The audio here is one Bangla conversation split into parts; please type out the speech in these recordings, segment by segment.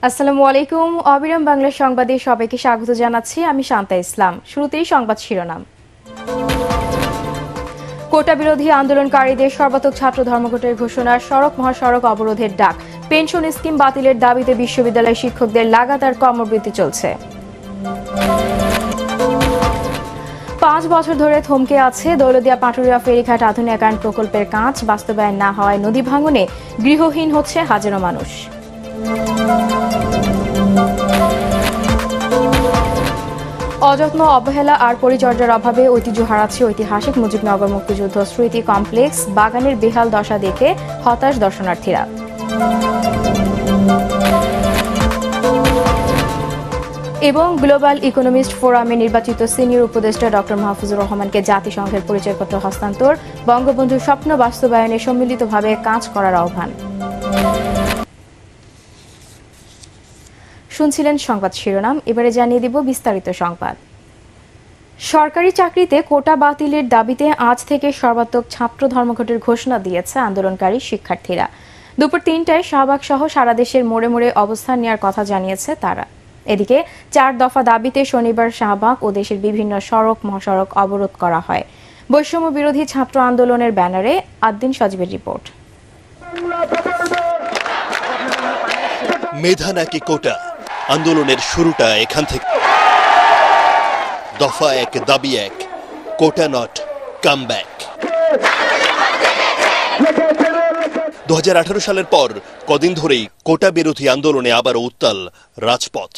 আসসালামু আলাইকুম। অবিরাম বাংলা সংবাদে সবাইকে স্বাগত জানাচ্ছি। আমি শান্তা ইসলাম। শুরুতেই সংবাদ শিরোনাম। কোটা বিরোধী আন্দোলনকারীদের সর্বাত্মক ছাত্র ধর্মঘটের ঘোষণা, সড়ক মহাসড়ক অবরোধের ডাক, পেনশন স্কিম বাতিলের দাবিতে বিশ্ববিদ্যালয় শিক্ষকদের লাগাতার কর্মবৃত্তি চলছে। 5 বছর ধরে থমকে আছে দৌলতদিয়া পাটুরিয়া ফেরিঘাট আধুনিকায়ন প্রকল্পের কাজ। বাস্তবায়ন না হওয়ায় নদী ভাঙনে গৃহহীন হচ্ছে হাজারো মানুষ। অযত্ন, অবহেলা আর পরিচর্যার অভাবে ঐতিহ্য হারাচ্ছে ঐতিহাসিক মুজিবনগর মুক্তিযুদ্ধ স্মৃতি কমপ্লেক্স। বাগানের বেহাল দশা দেখে হতাশ দর্শনার্থীরা। এবং গ্লোবাল ইকোনমিস্ট ফোরামে নির্বাচিত সিনিয়র উপদেষ্টা ডক্টর মাহফুজুর রহমানকে জাতিসংঘের পরিচয়পত্র হস্তান্তর, বঙ্গবন্ধুর স্বপ্ন বাস্তবায়নে সম্মিলিতভাবে কাজ করার আহ্বান। শুনছিলেন সংবাদ শিরোনাম, এবারে জানিয়ে দিব বিস্তারিত সংবাদ। সরকারি চাকরিতে কোটা বাতিলের দাবিতে আজ থেকে সর্বাত্মক ছাত্র ধর্মঘটের ঘোষণা দিয়েছে আন্দোলনকারী শিক্ষার্থীরা। দুপুর 3টায় শাহবাগ সহ সারা দেশের মোড়ে মোড়ে অবস্থান নেওয়ার কথা জানিয়েছে তারা। এদিকে 4 দফা দাবিতে শনিবার শাহবাগ ও দেশের বিভিন্ন সড়ক মহাসড়ক অবরোধ করা হয়। বৈষম্য বিরোধী ছাত্র আন্দোলনের ব্যানারে আদ্দিন সজীবের রিপোর্ট। মেধা নাকি কোটা, আন্দোলনের শুরুটা এখান থেকে। দফা 1 দাবি 1, কোটা নট কামব্যাক। 2018 সালের পর কদিন ধরেই কোটা বিরোধী আন্দোলনে আবারও উত্তাল রাজপথ।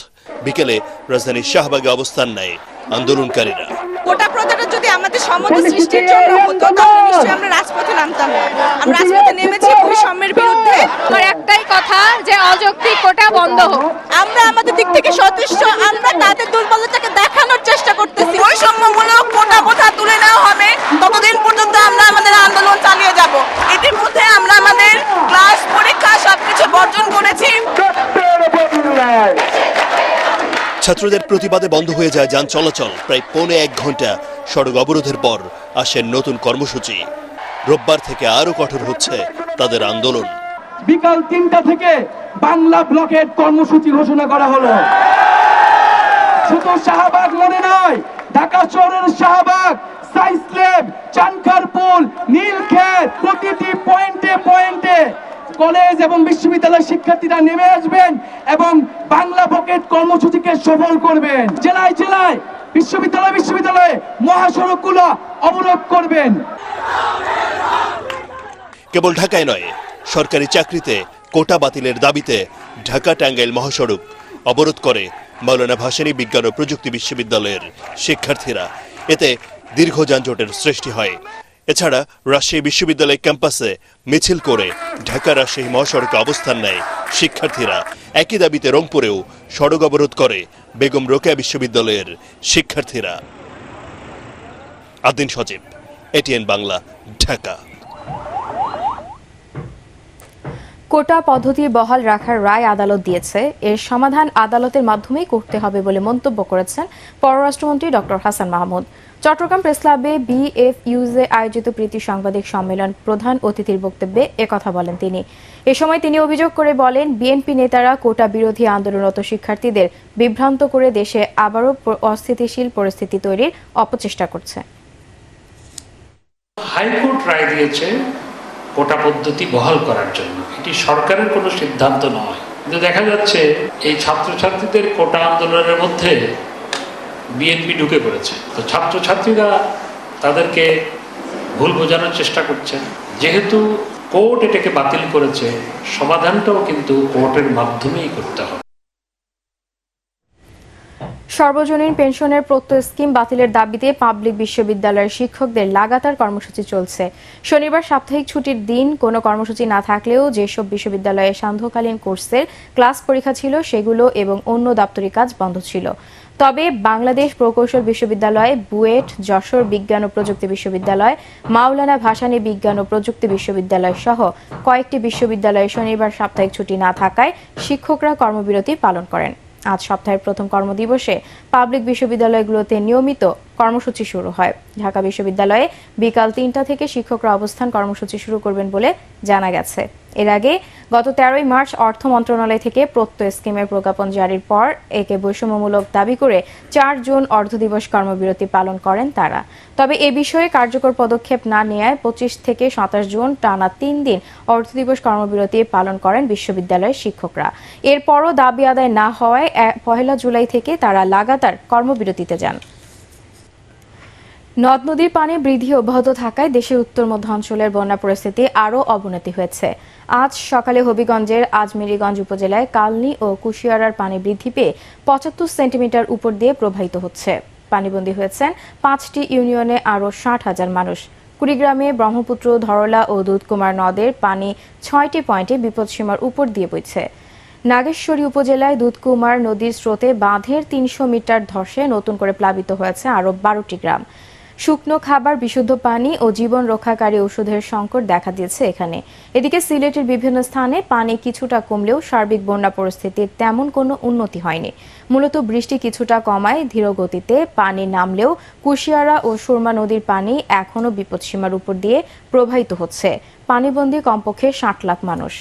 বিকেলে রাজধানীর শাহবাগে অবস্থান নেয় আন্দোলনকারীরা। কোটা প্রথাটা যদি আমাদের সমাজে সৃষ্টির জন্য হতো তাহলে নিশ্চয়ই আমরা রাজপথে নামতাম না। আমরা রাজপথে নেমেছি বৈষম্যের বিরুদ্ধে। আমার একটাই কথা যে অযৌক্তিক কোটা বন্ধ হোক। আমরা আমাদের দিক থেকে সচেষ্ট, আমরা তাদের দুর্বলতাকে দেখানোর চেষ্টা করতেছি। বৈষম্যমূলক কোটা প্রথা তুলে নেওয়া হবে ততদিন পর্যন্ত আমরা আমাদের আন্দোলন চালিয়ে যাব। ইতিমধ্যে আমরা আমাদের ক্লাস পরীক্ষা সবকিছু বর্জন করেছি। ছাত্রদের প্রতিবাদে বন্ধ হয়ে যায় যান চলাচল। প্রায় 1.25 ঘন্টা সড়ক অবরোধের পর আসেন নতুন কর্মসূচি। রোববার থেকে আরো কঠোর হচ্ছে তাদের আন্দোলন। বিকাল 3টা থেকে বাংলা ব্লকের কর্মসূচি ঘোষণা করা হলো। শুধু শাহবাগ মনে নয়, ঢাকা শহরের শাহবাগ, সাইসলেব, চানখারপুল, নীলক্ষেত, প্রতিটি পয়েন্টে পয়েন্টে কলেজ এবং বিশ্ববিদ্যালয়ের শিক্ষার্থীরা নেমে আসবেন এবং বাংলা পকেট কর্মসূচিকে সফল করবেন। জেলায় জেলায় বিশ্ববিদ্যালয়ে মহাসড়কগুলো অবরোধ করবেন। কেবল ঢাকায় নয়, সরকারি চাকরিতে কোটা বাতিলের দাবিতে ঢাকা টাঙ্গাইল মহাসড়ক অবরোধ করে মাওলানা ভাসানী বিজ্ঞান ও প্রযুক্তি বিশ্ববিদ্যালয়ের শিক্ষার্থীরা। এতে দীর্ঘ যানজটের সৃষ্টি হয়। এছাড়া রাজশাহী বিশ্ববিদ্যালয় ক্যাম্পাসে মিছিল করে ঢাকা রাজশাহী মহাসড়কে অবস্থান নেয় শিক্ষার্থীরা। একই দাবিতে রংপুরেও সড়ক অবরোধ করে বেগম রোকেয়া বিশ্ববিদ্যালয়ের শিক্ষার্থীরা। আদ্দিন সজীব, এটিএন বাংলা, ঢাকা। কোটা পদ্ধতি বহাল রাখার রায় আদালত দিয়েছে। এর সমাধান আদালতের মাধ্যমেই করতে হবে বলে মন্তব্য করেছেন পররাষ্ট্রমন্ত্রী ডক্টর হাসান মাহমুদ। চট্টগ্রাম প্রেস ক্লাবে বিএফইউজে আয়োজিত প্রীতি সাংবাদিক সম্মেলন প্রধান অতিথির বক্তব্যে একথা বলেন তিনি। এ সময় তিনি অভিযোগ করে বলেন, বিএনপি নেতারা কোটা বিরোধী আন্দোলনরত শিক্ষার্থীদের বিভ্রান্ত করে দেশে আবারও অস্থিতিশীল পরিস্থিতি তৈরির অপচেষ্টা করছে। হাইকোর্ট রায় দিয়েছে কোটা পদ্ধতি বহাল করার জন্য। এটি সরকারের কোনো সিদ্ধান্ত নয়। কিন্তু দেখা যাচ্ছে এই ছাত্রছাত্রীদের কোটা আন্দোলনের মধ্যে বিএনপি ঢুকে পড়েছে। তো ছাত্রছাত্রীরা তাদেরকে ভুল বোঝানোর চেষ্টা করছেন। যেহেতু কোর্ট এটাকে বাতিল করেছে, সমাধানটাও কিন্তু কোর্টের মাধ্যমেই করতে হবে। সর্বজনীন পেনশনের প্রত্যয় স্কিম বাতিলের দাবিতে পাবলিক বিশ্ববিদ্যালয়ের শিক্ষকদের লাগাতার কর্মসূচি চলছে। শনিবার সাপ্তাহিক ছুটির দিন কোনো কর্মসূচি না থাকলেও যেসব বিশ্ববিদ্যালয়ে সান্ধ্যকালীন কোর্সের ক্লাস পরীক্ষা ছিল সেগুলো এবং অন্য দাপ্তরিক কাজ বন্ধ ছিল। তবে বাংলাদেশ প্রকৌশল বিশ্ববিদ্যালয়, বুয়েট, যশোর বিজ্ঞান ও প্রযুক্তি বিশ্ববিদ্যালয়, মাওলানা ভাসানী বিজ্ঞান ও প্রযুক্তি বিশ্ববিদ্যালয় সহ কয়েকটি বিশ্ববিদ্যালয়ে শনিবার সাপ্তাহিক ছুটি না থাকায় শিক্ষকরা কর্মবিরতি পালন করেন। আজ সপ্তাহের প্রথম কর্মদিবসে পাবলিক বিশ্ববিদ্যালয়গুলোতে নিয়মিত কর্মসূচি শুরু হয়। ঢাকা বিশ্ববিদ্যালয়ে বিকাল ৩টা থেকে শিক্ষকরা অবস্থান কর্মসূচি শুরু করবেন বলে জানা গেছে। এর আগে গত ১৩ই মার্চ অর্থ মন্ত্রণালয় থেকে প্রত্যয় স্কিমের প্রজ্ঞাপন জারির পর একে বৈষম্যমূলক দাবি করে ৪ জুন অর্ধদিবস কর্মবিরতি পালন করেন তারা। তবে এ বিষয়ে কার্যকর পদক্ষেপ না নেওয়ায় ২৫ থেকে ২৭ জুন টানা ৩ দিন অর্ধদিবস কর্মবিরতি পালন করেন বিশ্ববিদ্যালয়ের শিক্ষকরা। এরপরও দাবি আদায় না হওয়ায় ১ জুলাই থেকে তারা লাগাতার কর্মবিরতিতে যান। নদ নদীর পানি বৃদ্ধি অব্যাহত থাকায় দেশের উত্তর মধ্য অঞ্চলের বন্যা পরিস্থিতি আরও অবনতি হয়েছে। আজ সকালে হবিগঞ্জের আজমিরিগঞ্জ উপজেলায় কালনী ও কুশিয়ারার পানি বৃদ্ধি পেয়ে ৭৫ সেন্টিমিটার উপর দিয়ে প্রবাহিত হচ্ছে। পানিবন্দী হয়েছেন ৫টি ইউনিয়নে আরও ৬০,০০০ মানুষ। কুড়িগ্রামে ব্রহ্মপুত্র, ধরলা ও দুধকুমার নদের পানি ৬টি পয়েন্টে বিপদসীমার উপর দিয়ে বইছে। নাগেশ্বরী উপজেলায় দুধকুমার নদীর স্রোতে বাঁধের ৩০০ মিটার ধসে নতুন করে প্লাবিত হয়েছে আরও ১২টি গ্রাম। শুকনো খাবার, বিশুদ্ধ পানি ও জীবন রক্ষাকারী ওষুধের সংকট দেখা দিয়েছে এখানে। এদিকে সিলেটের বিভিন্ন স্থানে পানি কিছুটা কমলেও সার্বিক বন্যা পরিস্থিতির তেমন কোনো উন্নতি হয়নি। মূলত বৃষ্টি কিছুটা কমায় ধীর গতিতে পানি নামলেও কুশিয়ারা ও সুরমা নদীর পানি এখনও বিপদসীমার উপর দিয়ে প্রবাহিত হচ্ছে। পানিবন্দী কমপক্ষে ৬০ লাখ মানুষ।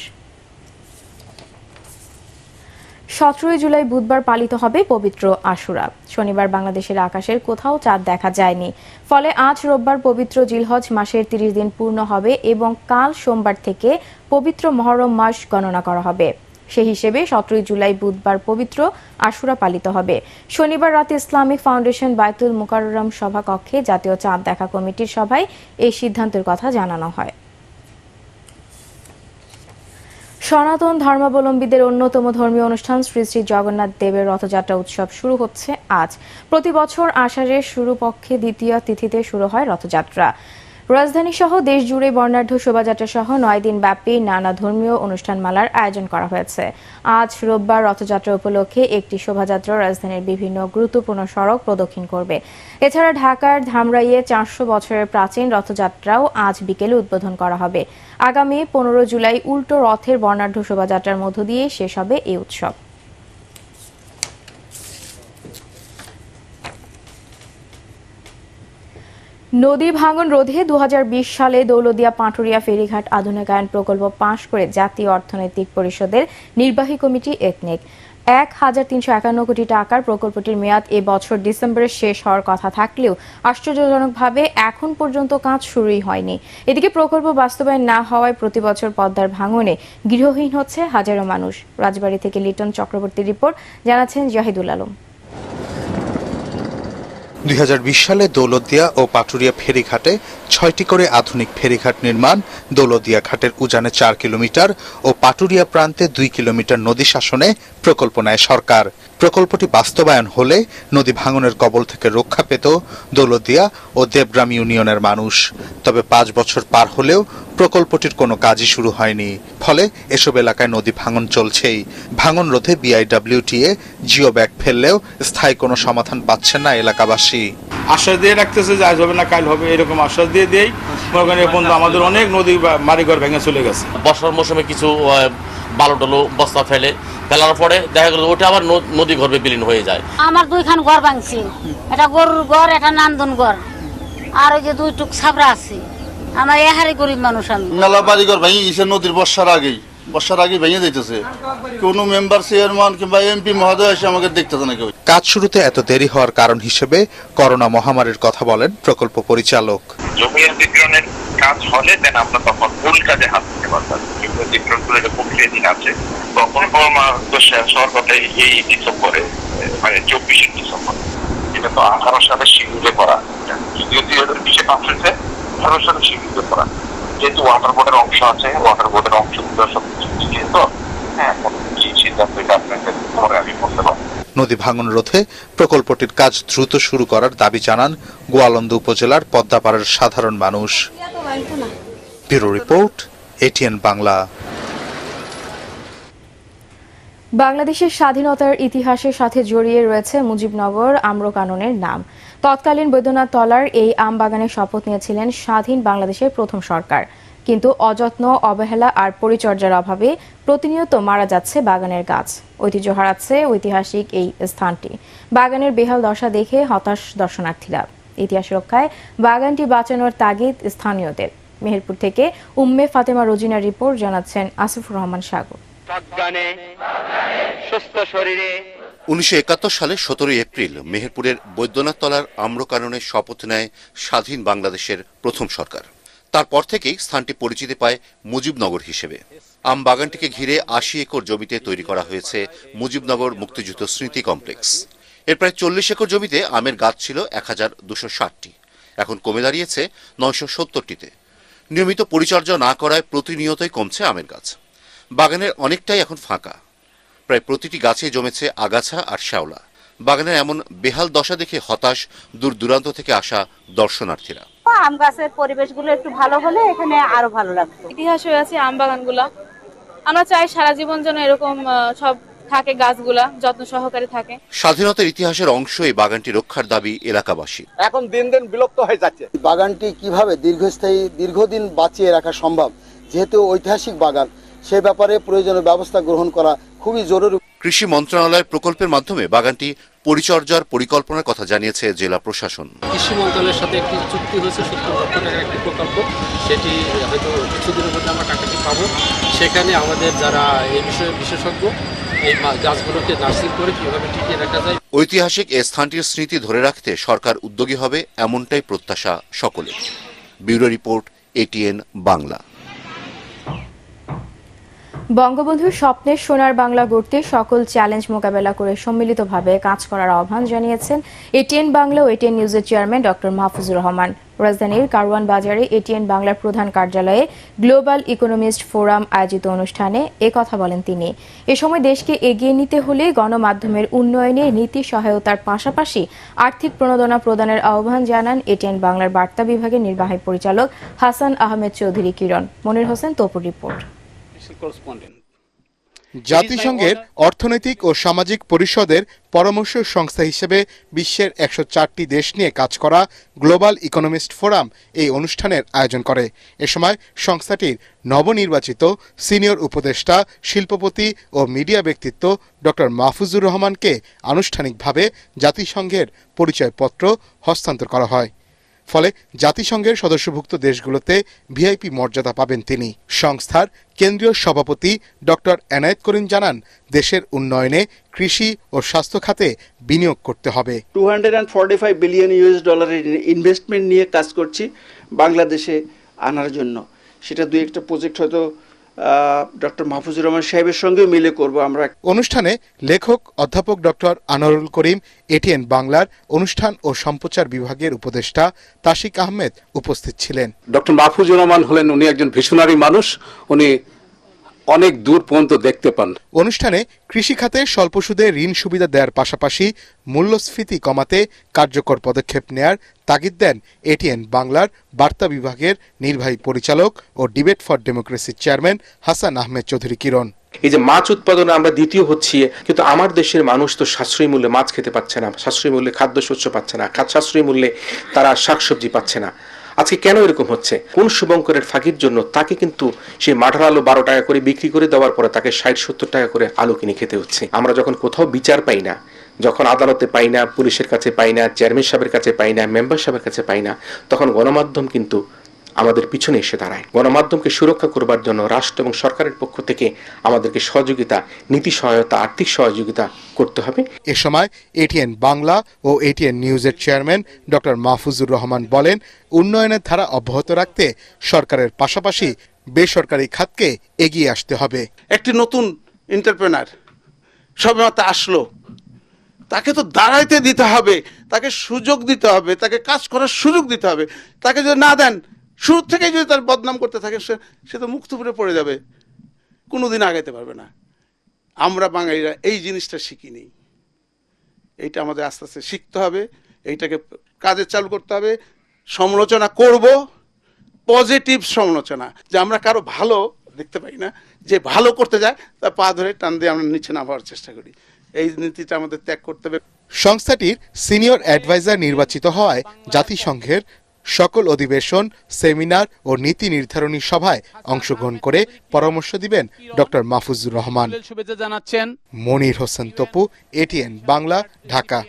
১৭ জুলাই বুধবার পালিত হবে পবিত্র আশুরা। শনিবার বাংলাদেশের আকাশের কোথাও চাঁদ দেখা যায়নি, ফলে আজ রোববার পবিত্র জিলহজ মাসের ৩০ দিন পূর্ণ হবে এবং কাল সোমবার থেকে পবিত্র মহরম মাস গণনা করা হবে। সেই হিসেবে ১৭ জুলাই বুধবার পবিত্র আশুরা পালিত হবে। শনিবার রাতে ইসলামিক ফাউন্ডেশন বায়তুল মুকাররম সভা কক্ষে জাতীয় চাঁদ দেখা কমিটির সভায় এই সিদ্ধান্তের কথা জানানো হয়। সনাতন ধর্মাবলম্বীদের অন্যতম ধর্মীয় অনুষ্ঠান শ্রী শ্রী জগন্নাথ দেবের রথযাত্রা উৎসব শুরু হচ্ছে আজ। প্রতি বছর আষাঢ়ের শুরুপক্ষে দ্বিতীয় তিথিতে শুরু হয় রথযাত্রা। রাজধানী সহ দেশ জুড়ে বর্ণাঢ্য শোভাযাত্রা সহ ৯ দিন ব্যাপী নানা ধর্মীয় অনুষ্ঠানমালার আয়োজন করা হয়েছে। আজ রোববার রথযাত্রা উপলক্ষে একটি শোভাযাত্রা রাজধানীর বিভিন্ন গুরুত্বপূর্ণ সড়ক প্রদক্ষিণ করবে। এছাড়া ঢাকার ধামরাইয়ে ৪০০ বছরের প্রাচীন রথযাত্রাও আজ বিকেলে উদ্বোধন করা হবে। আগামী ১৫ জুলাই উল্টো রথের বর্ণাঢ্য শোভাযাত্রার মধ্য দিয়ে শেষ হবে এই উৎসব। নদী ভাঙন রোধে ২০২০ সালে দৌলতদিয়া পাটুরিয়া ফেরিঘাট আধুনিকায়ন প্রকল্প পাশ করে জাতীয় অর্থনৈতিক পরিষদের নির্বাহী কমিটি একনেক ১,৩৫১ কোটি টাকার প্রকল্পটির মেয়াদ এ বছর ডিসেম্বরে শেষ হওয়ার কথা থাকলেও আশ্চর্যজনকভাবে এখন পর্যন্ত কাজ শুরুই হয়নি। এদিকে প্রকল্প বাস্তবায়ন না হওয়ায় প্রতি বছর পদ্মার ভাঙনে গৃহহীন হচ্ছে হাজারো মানুষ। রাজবাড়ী থেকে লিটন চক্রবর্তীর রিপোর্ট, জানাচ্ছেন জাহিদুল আলম। ২০২০ সালে দৌলতদিয়া ও পাটুরিয়া ফেরিঘাটে ৬টি করে আধুনিক ফেরিঘাট নির্মাণ, দৌলতদিয়া ঘাটের উজানে ৪ কিলোমিটার ও পাটুরিয়া প্রান্তে ২ কিলোমিটার নদী শাসনে প্রকল্প নেয় সরকার। প্রকল্পটি বাস্তবায়ন হলে নদী ভাঙনের কবল থেকে রক্ষা পেত দৌলতদিয়া ও দেবগ্রাম ইউনিয়নের মানুষ। তবে ৫ বছর পার হলেও প্রকল্পটির কোনো কাজই শুরু হয়নি, ফলে এসব এলাকায় নদী ভাঙন চলছেই। ভাঙন রোধে বিআইডব্লিউটিএ জিও ব্যাগ ফেললেও স্থায়ী কোনো সমাধান পাচ্ছেন না এলাকাবাসী। আশ্বাস দিয়ে রাখতেছে যে আজ হবে না কাল হবে, এরকম আশ্বাস দিয়ে দিয়েই বন্ধু আমাদের অনেক নদী বাড়িঘর ভেঙে চলে গেছে। বর্ষার মৌসুমে কিছু বালু টলু বস্তা ফেলার পরে দেখা গেল ওটা আবার নদী গর্ভে বিলীন হয়ে যায়। আমার ২খান ঘর ভাঙছে, এটা গরুর ঘর, এটা নান্দন ঘর, আর ওই যে ২ টুক ছাবরা আছে। আমার এহারে গরিব মানুষ। আমি মেলা বাড়িঘর ভেঙে গেছে নদীর বর্ষার আগে ভেঙে দিতেছে। কোনো মেম্বার, চেয়ারম্যান কিংবা এমপি মহোদয় এসে আমাকে দেখতেছে না কেউ। কাজ শুরুতে এত দেরি হওয়ার কারণ হিসেবে করোনা মহামারীর কথা বলেন প্রকল্প পরিচালক। জমি অধিগ্রহণের কাজ হলে দেন আমরা তখন মূল কাজে হাত দিতে পারতাম। জমি অধিগ্রহণ একটা প্রক্রিয়াধীন আছে, তখন সরকার এই ডিসেম্বরে মানে ২৪ ডিসেম্বর, এটা তো ১৮ সালে শিডিউলে করা, যদিও ২০২০ পাস হয়েছে ১৮ সালে শিডিউলে করা। যেহেতু ওয়াটার বোর্ডের অংশ আছে, ওয়াটার বোর্ডের অংশগুলো সবকিছু তো হ্যাঁ কি সিদ্ধান্ত আপনাকে পরে আমি বলতে পারবো। নদী ভাঙন রোধে প্রকল্পটির কাজ দ্রুত শুরু করার দাবি জানান গোয়ালন্দ উপজেলার পদ্মাপাড়ের সাধারণ মানুষ। Bureau report, ATN Bangla. বাংলাদেশের স্বাধীনতার ইতিহাসের সাথে জড়িয়ে রয়েছে মুজিবনগর আম্রকাননের নাম। তৎকালীন বৈদ্যনাথ তলার এই আম বাগানের শপথ নিয়েছিলেন স্বাধীন বাংলাদেশের প্রথম সরকার। কিন্তু অযত্ন, অবহেলা আর পরিচর্যার অভাবে প্রতিনিয়ত মারা যাচ্ছে বাগানের গাছ, ঐতিহ্য হারাচ্ছে ঐতিহাসিক এই স্থানটি। বাগানের বেহাল দশা দেখে হতাশ দর্শনার্থীরা। ইতিহাস রক্ষায় বাগানটি বাঁচানোর তাগিদ স্থানীয়দের। মেহেরপুর থেকে উম্মে ফাতেমা রোজিনার রিপোর্ট, জানাচ্ছেন আসিফুর রহমান সাগর। 1971 সালে 17 এপ্রিল মেহেরপুরের বৈদ্যনাথতলার আম্রকাননে শপথ নেয় স্বাধীন বাংলাদেশের প্রথম সরকার। তারপর থেকেই স্থানটি পরিচিতি পায় মুজিবনগর হিসেবে। আম বাগানটিকে ঘিরে 80 একর জমিতে তৈরি করা হয়েছে মুজিবনগর মুক্তিযুদ্ধ স্মৃতি কমপ্লেক্স। এর প্রায় 40 একর জমিতে আমের গাছ ছিল 1260টি, এখন কমে দাঁড়িয়েছে 970টিতে। নিয়মিত পরিচর্যা না করায় প্রতিনিয়তই কমছে আমের গাছ। বাগানের অনেকটাই এখন ফাঁকা, প্রায় প্রতিটি গাছে জমেছে আগাছা আর শ্যাওলা। বাগানের এমন বেহাল দশা দেখে হতাশ দূর দূরান্ত থেকে আসা দর্শনার্থীরা। আম গাছের পরিবেশগুলো একটু ভালো হলে এখানে আরো ভালো লাগতো। ইতিহাস হয়ে আছে আম বাগানগুলা, আমরা চাই সারা জীবন যেন এরকম সব থাকে, গাছগুলা যত্ন সহকারে থাকে। স্বাধীনতার ইতিহাসের অংশ এই বাগানটি রক্ষার দাবি এলাকাবাসী। এখন দিন দিন বিলুপ্ত হয়ে যাচ্ছে। বাগানটি কিভাবে দীর্ঘদিন বাঁচিয়ে রাখা সম্ভব, যেহেতু ঐতিহাসিক বাগান, সে ব্যাপারে প্রয়োজনীয় ব্যবস্থা গ্রহণ করা খুবই জরুরি। কৃষি মন্ত্রণালয়ের প্রকল্পের মাধ্যমে বাগানটি পরিচর্যার পরিকল্পনার কথা জানিয়েছে জেলা প্রশাসন। কৃষি মন্ত্রণালয়ের সাথে একটি চুক্তি হয়েছে 70 লক্ষ টাকার একটি প্রকল্প, সেটি হয়তো কিছুদিনের মধ্যে আমরা টাকাটি পাবো। সেখানে আমাদের যারা এই বিষয়ে বিশেষজ্ঞ, এই গাছগুলোকে নার্সিং করে কিভাবে টিকিয়ে রাখা যায়। ঐতিহাসিক এ স্থানটির স্মৃতি ধরে রাখতে সরকার উদ্যোগী হবে, এমনটাই প্রত্যাশা সকলের। Bureau report, ATN Bangla. বঙ্গবন্ধুর স্বপ্নের সোনার বাংলা গড়তে সকল চ্যালেঞ্জ মোকাবেলা করে সম্মিলিতভাবে কাজ করার আহ্বান জানিয়েছেন ATN বাংলা ও ATN নিউজের চেয়ারম্যান ডক্টর মাহফুজুর রহমান। রাজধানীর কারওয়ান বাজারে ATN বাংলার প্রধান কার্যালয়ে গ্লোবাল ইকোনমিস্ট ফোরাম আয়োজিত অনুষ্ঠানে একথা বলেন তিনি। এ সময় দেশকে এগিয়ে নিতে হলে গণমাধ্যমের উন্নয়নে নীতি সহায়তার পাশাপাশি আর্থিক প্রণোদনা প্রদানের আহ্বান জানান ATN বাংলার বার্তা বিভাগের নির্বাহী পরিচালক হাসান আহমেদ চৌধুরী কিরণ। মনির হোসেন তপুর রিপোর্ট। জাতিসংঘের অর্থনৈতিক ও সামাজিক পরিষদের পরামর্শ সংস্থা হিসেবে বিশ্বের 104টি দেশ নিয়ে কাজ করা গ্লোবাল ইকোনমিস্ট ফোরাম এই অনুষ্ঠানের আয়োজন করে। এ সময় সংস্থাটির নবনির্বাচিত সিনিয়র উপদেষ্টা, শিল্পপতি ও মিডিয়া ব্যক্তিত্ব ডক্টর মাহফুজুর রহমানকে আনুষ্ঠানিকভাবে জাতিসংঘের পরিচয়পত্র হস্তান্তর করা হয়। ফলে জাতিসংঘের সদস্যভুক্ত দেশগুলোতে VIP মর্যাদা পাবেন তিনি। সংস্থার কেন্দ্রীয় সভাপতি ডক্টর এনায়েত করিম জানান, দেশের উন্নয়নে কৃষি ও স্বাস্থ্য খাতে বিনিয়োগ করতে হবে। $245 বিলিয়ন ইনভেস্টমেন্ট নিয়ে কাজ করছি বাংলাদেশে আনার জন্য। সেটা দুই একটা প্রজেক্ট হয়তো ডক্টর মাহফুজুর রহমান সাহেবের সঙ্গে মিলে করব আমরা। অনুষ্ঠানে লেখক অধ্যাপক ডক্টর আনোয়ারুল করিম, ATN বাংলার অনুষ্ঠান ও সম্প্রচার বিভাগের উপদেষ্টা তাশিক আহমেদ উপস্থিত ছিলেন। ডক্টর মাহফুজুর রহমান হলেন উনি একজন ভিশনারি মানুষ, উনি অনেক দূর পর্যন্ত দেখতে পান। অনুষ্ঠানে কৃষি খাতে স্বল্প সুদে ঋণ সুবিধা দেওয়ার পাশাপাশি মূল্যস্ফীতি কমাতে কার্যকর পদক্ষেপ নেয়ার তাগিদ দেন ATN বাংলার বার্তা বিভাগের নির্বাহী পরিচালক ও ডিবেট ফর ডেমোক্রেসির চেয়ারম্যান হাসান আহমেদ চৌধুরী কিরণ। এই যে মাছ উৎপাদনে আমরা দ্বিতীয় হচ্ছি, কিন্তু আমার দেশের মানুষ তো সাশ্রয়ী মূল্যে মাছ খেতে পাচ্ছে না, সাশ্রয়ী মূল্যে খাদ্যশস্য পাচ্ছে না, সাশ্রয়ী মূল্যে তারা শাকসবজি পাচ্ছে না। আজকে কেন এরকম হচ্ছে? কোন শুভঙ্করের ফাঁকির জন্য তাকে কিন্তু সেই মাঠার আলু 12 টাকা করে বিক্রি করে দেওয়ার পরে তাকে 60-70 টাকা করে আলু কিনে খেতে হচ্ছে। আমরা যখন কোথাও বিচার পাই না, যখন আদালতে পাই না, পুলিশের কাছে পাই না, চেয়ারম্যান সাহেবের কাছে পাই না, মেম্বার সাহেবের কাছে পাই না, তখন গণমাধ্যম কিন্তু আমাদের পিছনে এসে দাঁড়ায়। গণমাধ্যমকে সুরক্ষা করবার জন্য রাষ্ট্র এবং সরকারের পক্ষ থেকে আমাদেরকে সহযোগিতা, নীতি সহায়তা, আর্থিক সহযোগিতা করতে হবে। এ সময় ATN বাংলা ও ATN নিউজের চেয়ারম্যান ডক্টর মাহফুজুর রহমান বলেন, উন্নয়নের ধারা অব্যাহত রাখতে সরকারের পাশাপাশি বেসরকারি খাতকে এগিয়ে আসতে হবে। একটি নতুন এন্টারপ্রেনার সবেমাত্র আসলো, তাকে তো দাঁড়াইতে দিতে হবে, তাকে সুযোগ দিতে হবে, তাকে কাজ করার সুযোগ দিতে হবে। তাকে যদি না দেন, শুরু থেকে যদি তার বদনাম করতে থাকে, সে তো মুক্তপুরে পড়ে যাবে, কোনোদিন আগাইতে পারবে না। আমরা বাঙালিরা এই জিনিসটা শিখিনি, এইটা আমাদের আস্তে আস্তে শিখতে হবে, এইটাকে কাজে চালু করতে হবে। সমালোচনা করব, পজিটিভ সমালোচনা, যে আমরা কারো ভালো দেখতে পাই না, যে ভালো করতে যায় তার পা ধরে টান দিয়ে আমরা নিচে নামার চেষ্টা করি। এই নীতিটা আমাদের ত্যাগ করতে হবে। সংস্থাটির সিনিয়র অ্যাডভাইজার নির্বাচিত হওয়ায় জাতিসংঘের সকল অধিবেশন, সেমিনার ও নীতি নির্ধারণী সভায় অংশগ্রহণ করে পরামর্শ দিবেন ডক্টর মাহফুজুর রহমান। শুভেচ্ছা জানাচ্ছেন মনির হোসেন তপু, ATN বাংলা, ঢাকা।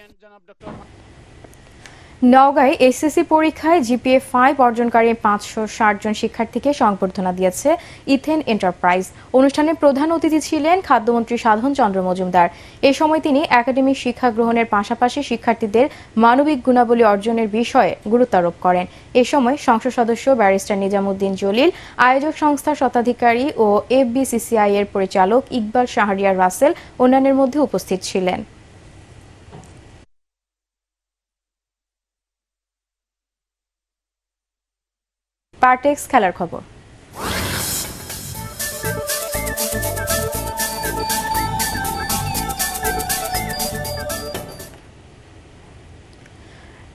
নওগাঁয় এসএসসি পরীক্ষায় জিপিএ 5 অর্জনকারী 560 জন শিক্ষার্থীকে সংবর্ধনা দিয়েছে ইথেন এন্টারপ্রাইজ। অনুষ্ঠানে প্রধান অতিথি ছিলেন খাদ্যমন্ত্রী সাধন চন্দ্র মজুমদার। এ সময় তিনি একাডেমিক শিক্ষা গ্রহণের পাশাপাশি শিক্ষার্থীদের মানবিক গুণাবলী অর্জনের বিষয়ে গুরুত্ব আরোপ করেন। এ সময় সংসদ সদস্য ব্যারিস্টার নিজামুদ্দিন জলিল, আয়োজক সংস্থার স্বত্বাধিকারী ও এফবিসিসিআই এর পরিচালক ইকবাল শাহরিয়ার রাসেল অন্যান্যের মধ্যে উপস্থিত ছিলেন। পার্টেক্স খেলার খবর।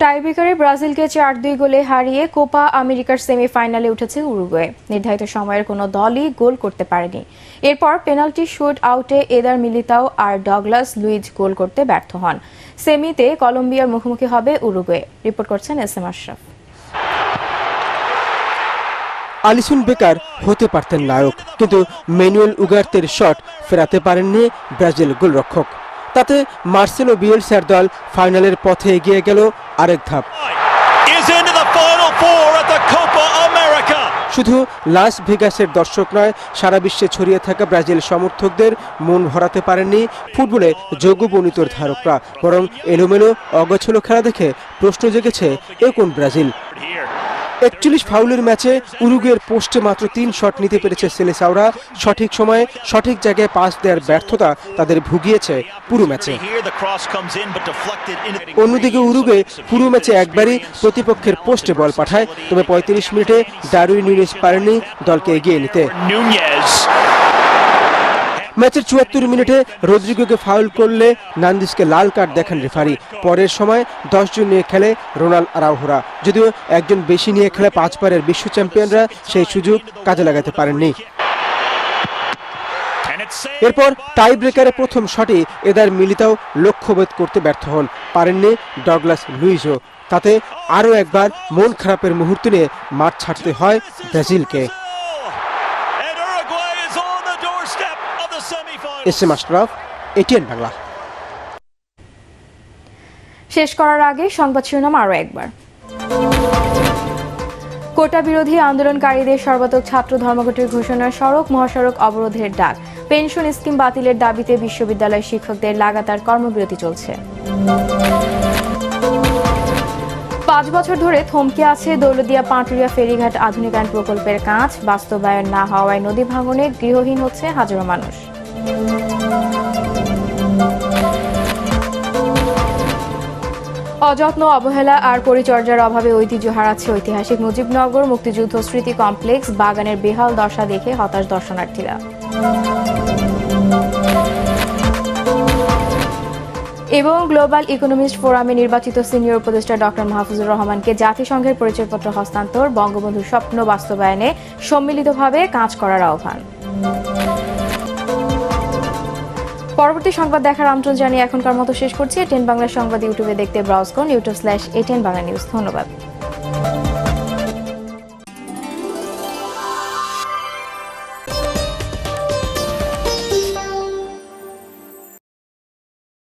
টাইব্রেকারে ব্রাজিলকে 4-2 গোলে হারিয়ে কোপা আমেরিকার সেমিফাইনালে উঠেছে উরুগুয়ে। নির্ধারিত সময়ের কোনো দলই গোল করতে পারেনি। এরপর পেনাল্টি শুট আউটে এদার মিলিতাও আর ডগলাস লুইজ গোল করতে ব্যর্থ হন। সেমিতে কলম্বিয়ার মুখোমুখি হবে উরুগুয়ে। রিপোর্ট করছেন এসএম আশরাফ। আলিসন বেকার হতে পারতেন নায়ক, কিন্তু ম্যানুয়েল উগার্তের শট ফেরাতে পারেননি ব্রাজিল গোলরক্ষক। তাতে মার্সেলো বিয়েলসার দল ফাইনালের পথে এগিয়ে গেল আরেক ধাপ। শুধু লাস ভেগাসের দর্শক নয়, সারা বিশ্বে ছড়িয়ে থাকা ব্রাজিল সমর্থকদের মন ভরাতে পারেননি ফুটবলে যোগ্যবর্ণিতর ধারকরা, বরং এলোমেলো অগোছালো খেলা দেখে প্রশ্ন জেগেছে এ কোন ব্রাজিল। 41 ফাউলের ম্যাচে উরুগুয়ের পোস্টে মাত্র 3 শট নিতে পেরেছে সেলেসাওরা। সঠিক সময়ে সঠিক জায়গায় পাস দেওয়ার ব্যর্থতা তাদের ভুগিয়েছে পুরো ম্যাচে। অন্যদিকে উরুগুয়ে পুরো ম্যাচে একবারই প্রতিপক্ষের পোস্টে বল পাঠায়, তবে 35 মিনিটে ডারউইন নুনেজ পারেননি দলকে এগিয়ে নিতে। ম্যাচের 74 মিনিটে রদ্রিগোকে ফাউল করলে নান্দিসকে লাল কার্ড দেখান রেফারি। পরের সময় 10 জন নিয়ে খেলে রোনাল্ড আরাউহোরা। যদিও একজন বেশি নিয়ে খেলে 5 বারের বিশ্ব চ্যাম্পিয়নরা সেই সুযোগ কাজে লাগাতে পারেননি। এরপর টাই ব্রেকারে প্রথম শটে এদার মিলিতাও লক্ষ্যভেদ করতে ব্যর্থ হন, পারেননি ডগলাস লুইজও। তাতে আরও একবার মন খারাপের মুহূর্ত নিয়ে মাঠ ছাড়তে হয় ব্রাজিলকে। এসএম আশরাফ, এটিএন বাংলা। শেষ করার আগে সংবাদ শিরোনাম আরও একবার। কোটা বিরোধী আন্দোলনকারীদের সর্বাত্মক ছাত্র ধর্মঘটের ঘোষণা, সড়ক মহাসড়ক অবরোধের ডাক। পেনশন স্কিম বাতিলের দাবিতে বিশ্ববিদ্যালয় শিক্ষকদের লাগাতার কর্মবিরতি চলছে। 5 বছর ধরে থমকে আছে দৌলতদিয়া পাটুরিয়া ফেরিঘাট আধুনিকায়ন প্রকল্পের কাজ। বাস্তবায়ন না হওয়ায় নদী ভাঙনে গৃহহীন হচ্ছে হাজারো মানুষ। অযত্ন, অবহেলা আর পরিচর্যার অভাবে ঐতিহ্য হারাচ্ছে ঐতিহাসিক মুজিবনগর মুক্তিযুদ্ধ স্মৃতি কমপ্লেক্স। বাগানের বেহাল দশা দেখে হতাশ দর্শনার্থীরা। এবং গ্লোবাল ইকোনমিস্ট ফোরামে নির্বাচিত সিনিয়র উপদেষ্টা ডক্টর মাহফুজুর রহমানকে জাতিসংঘের পরিচয়পত্র হস্তান্তর। বঙ্গবন্ধুর স্বপ্ন বাস্তবায়নে সম্মিলিতভাবে কাজ করার আহ্বান। পরবর্তী সংবাদ দেখার আমন্ত্রণ জানিয়ে এখনকার মতো শেষ করছি। এটিএন বাংলা সংবাদ ইউটিউবে দেখতে ব্রাউজ করুন youtube/ATN Bangla News। ধন্যবাদ।